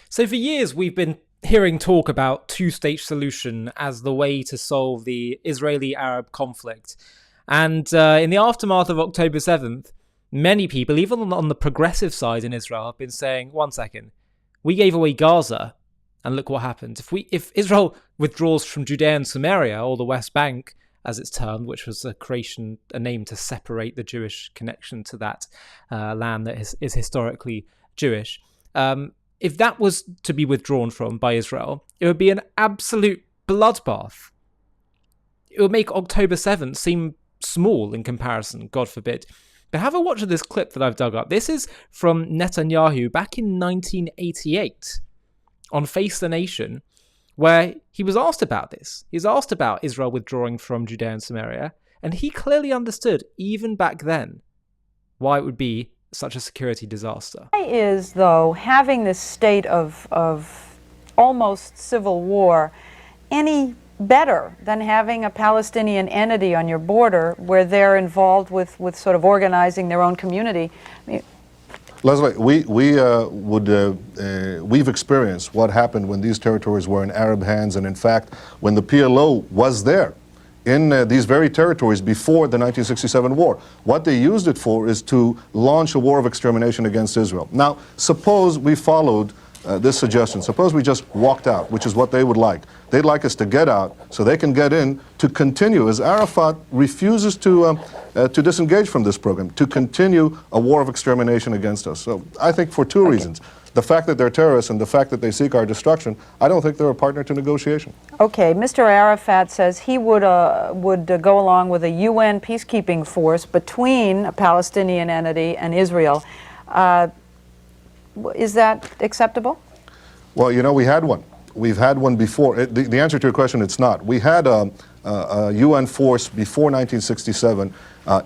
So for years, we've been hearing talk about two-state solution as the way to solve the Israeli-Arab conflict. And in the aftermath of October 7th, many people, even on the progressive side in Israel, have been saying, one second, we gave away Gaza, and look what happened. If Israel withdraws from Judea and Samaria, or the West Bank, as it's termed, which was a name to separate the Jewish connection to that land that is historically Jewish, if that was to be withdrawn from by Israel, it would be an absolute bloodbath. It would make October 7th seem small in comparison, God forbid. But have a watch of this clip that I've dug up. This is from Netanyahu back in 1988 on Face the Nation, where he was asked about this. He was asked about Israel withdrawing from Judea and Samaria, and he clearly understood, even back then, why it would be such a security disaster. Why is, though, having this state of almost civil war any better than having a Palestinian entity on your border where they're involved with sort of organizing their own community? I mean, Leslie, we've experienced what happened when these territories were in Arab hands, and in fact, when the PLO was there in these very territories before the 1967 war. What they used it for is to launch a war of extermination against Israel. Now, suppose we followed this suggestion. Suppose we just walked out, which is what they would like. They'd like us to get out so they can get in to continue, as Arafat refuses to disengage from this program, to continue a war of extermination against us. So I think for two reasons. The fact that they're terrorists and the fact that they seek our destruction, I don't think they're a partner to negotiation. Okay, Mr. Arafat says he would go along with a UN peacekeeping force between a Palestinian entity and Israel. Is that acceptable? Well, you know, we had one. We've had one before. The answer to your question, it's not. We had a UN force before 1967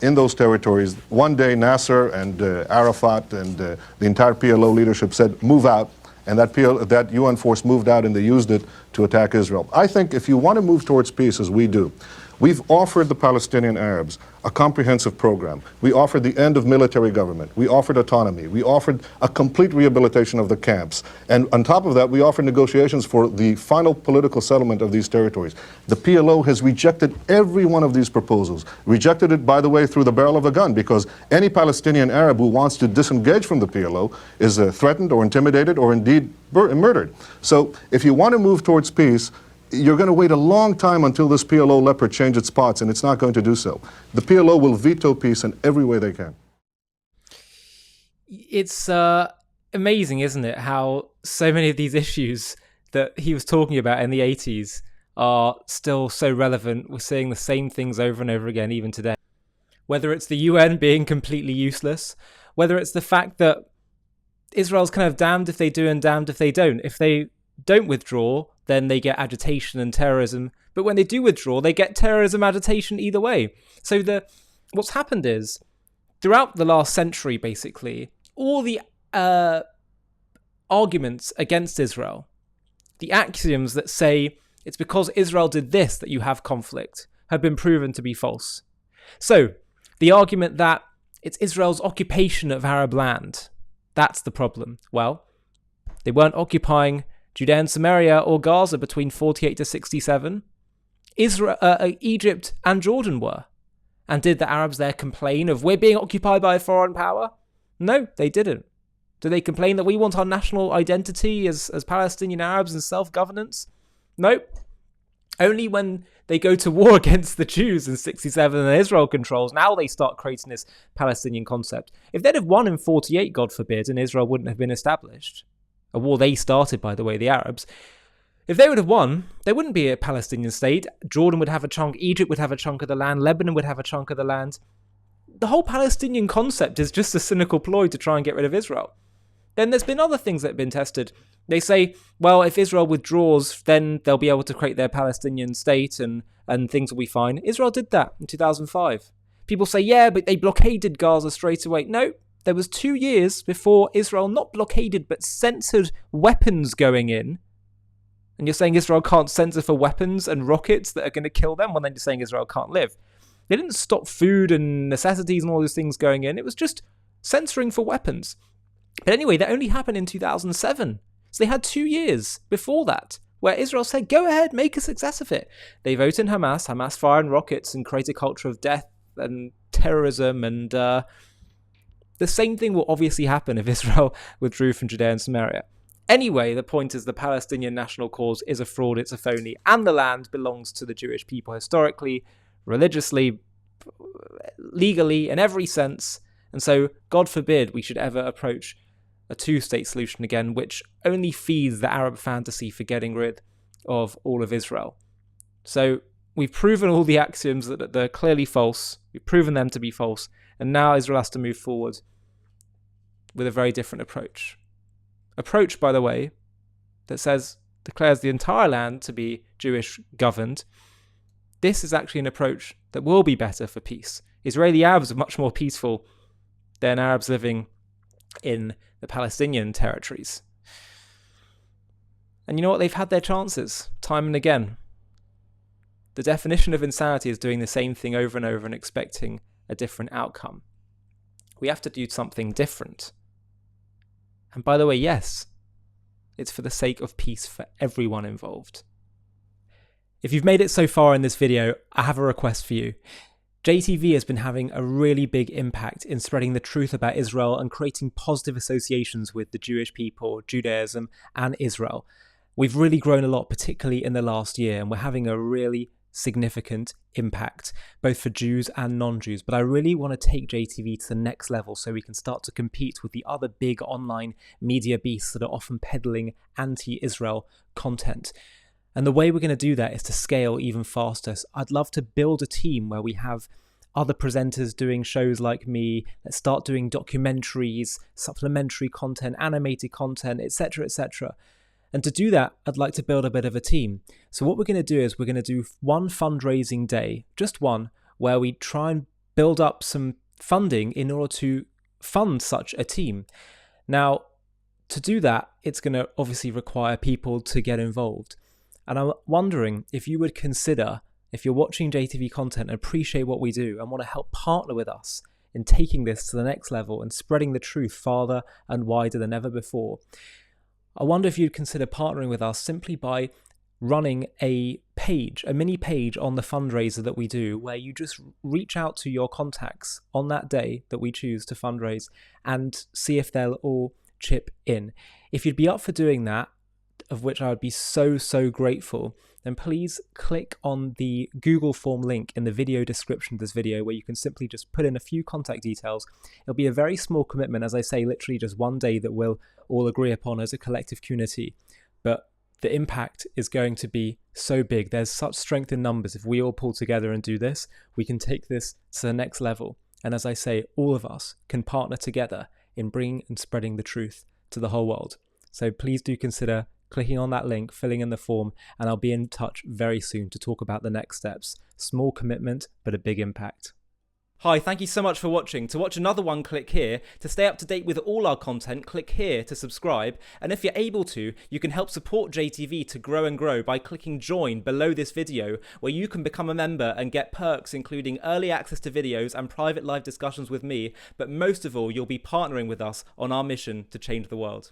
in those territories. One day, Nasser and Arafat and the entire PLO leadership said, move out. And that UN force moved out and they used it to attack Israel. I think if you want to move towards peace, as we do, we've offered the Palestinian Arabs a comprehensive program. We offered the end of military government. We offered autonomy. We offered a complete rehabilitation of the camps. And on top of that, we offered negotiations for the final political settlement of these territories. The PLO has rejected every one of these proposals. Rejected it, by the way, through the barrel of a gun, because any Palestinian Arab who wants to disengage from the PLO is threatened or intimidated or indeed murdered. So if you want to move towards peace, you're going to wait a long time until this PLO leopard changes its spots, and it's not going to do so. The PLO will veto peace in every way they can. It's amazing, isn't it, how so many of these issues that he was talking about in the 80s are still so relevant. We're seeing the same things over and over again, even today. Whether it's the UN being completely useless, whether it's the fact that Israel's kind of damned if they do and damned if they don't. If they don't withdraw, then they get agitation and terrorism. But when they do withdraw, they get terrorism, agitation either way. So what's happened is, throughout the last century, basically, all the arguments against Israel, the axioms that say it's because Israel did this that you have conflict, have been proven to be false. So the argument that it's Israel's occupation of Arab land, that's the problem. Well, they weren't occupying Judea and Samaria or Gaza between 48 to 67. Egypt and Jordan were. And did the Arabs there complain of, we're being occupied by a foreign power? No, they didn't. Do they complain that we want our national identity as Palestinian Arabs and self-governance? No. Only when they go to war against the Jews in 67 and Israel controls, now they start creating this Palestinian concept. If they'd have won in 48, God forbid, and Israel wouldn't have been established, a war they started, by the way, the Arabs. If they would have won, there wouldn't be a Palestinian state. Jordan would have a chunk, Egypt would have a chunk of the land, Lebanon would have a chunk of the land. The whole Palestinian concept is just a cynical ploy to try and get rid of Israel. Then there's been other things that have been tested. They say, well, if Israel withdraws, then they'll be able to create their Palestinian state and things will be fine. Israel did that in 2005. People say, yeah, but they blockaded Gaza straight away. No. There was 2 years before Israel not blockaded but censored weapons going in. And you're saying Israel can't censor for weapons and rockets that are going to kill them? Well, then you're saying Israel can't live. They didn't stop food and necessities and all those things going in. It was just censoring for weapons. But anyway, that only happened in 2007. So they had 2 years before that where Israel said, go ahead, make a success of it. They vote in Hamas, Hamas firing rockets and create a culture of death and terrorism, and the same thing will obviously happen if Israel withdrew from Judea and Samaria. Anyway, the point is the Palestinian national cause is a fraud, it's a phony, and the land belongs to the Jewish people historically, religiously, legally, in every sense. And so, God forbid we should ever approach a two-state solution again, which only feeds the Arab fantasy for getting rid of all of Israel. So we've proven all the axioms that they're clearly false. We've proven them to be false. And now Israel has to move forward with a very different approach. Approach, by the way, that declares the entire land to be Jewish governed. This is actually an approach that will be better for peace. Israeli Arabs are much more peaceful than Arabs living in the Palestinian territories. And you know what? They've had their chances, time and again. The definition of insanity is doing the same thing over and over and expecting a different outcome. We have to do something different. And by the way, yes, it's for the sake of peace for everyone involved. If you've made it so far in this video, I have a request for you. JTV has been having a really big impact in spreading the truth about Israel and creating positive associations with the Jewish people, Judaism, and Israel. We've really grown a lot, particularly in the last year, and we're having a really significant impact, both for Jews and non-Jews. But I really want to take JTV to the next level so we can start to compete with the other big online media beasts that are often peddling anti-Israel content. And the way we're going to do that is to scale even faster. So I'd love to build a team where we have other presenters doing shows like me, that start doing documentaries, supplementary content, animated content, etc., etc. And to do that, I'd like to build a bit of a team. So what we're going to do is we're going to do one fundraising day, just one, where we try and build up some funding in order to fund such a team. Now, to do that, it's going to obviously require people to get involved. And I'm wondering if you would consider, if you're watching JTV content and appreciate what we do and want to help partner with us in taking this to the next level and spreading the truth farther and wider than ever before, I wonder if you'd consider partnering with us simply by running a mini page on the fundraiser that we do, where you just reach out to your contacts on that day that we choose to fundraise and see if they'll all chip in. If you'd be up for doing that, of which I would be so grateful, then please click on the Google form link in the video description of this video, where you can simply just put in a few contact details. It'll be a very small commitment, as I say, literally just one day that we'll all agree upon as a collective community. But the impact is going to be so big. There's such strength in numbers. If we all pull together and do this, we can take this to the next level. And as I say, all of us can partner together in bringing and spreading the truth to the whole world. So please do consider clicking on that link, filling in the form, and I'll be in touch very soon to talk about the next steps. Small commitment, but a big impact. Hi, thank you so much for watching. To watch another one, click here. To stay up to date with all our content, click here to subscribe. And if you're able to, you can help support JTV to grow and grow by clicking join below this video, where you can become a member and get perks including early access to videos and private live discussions with me. But most of all, you'll be partnering with us on our mission to change the world.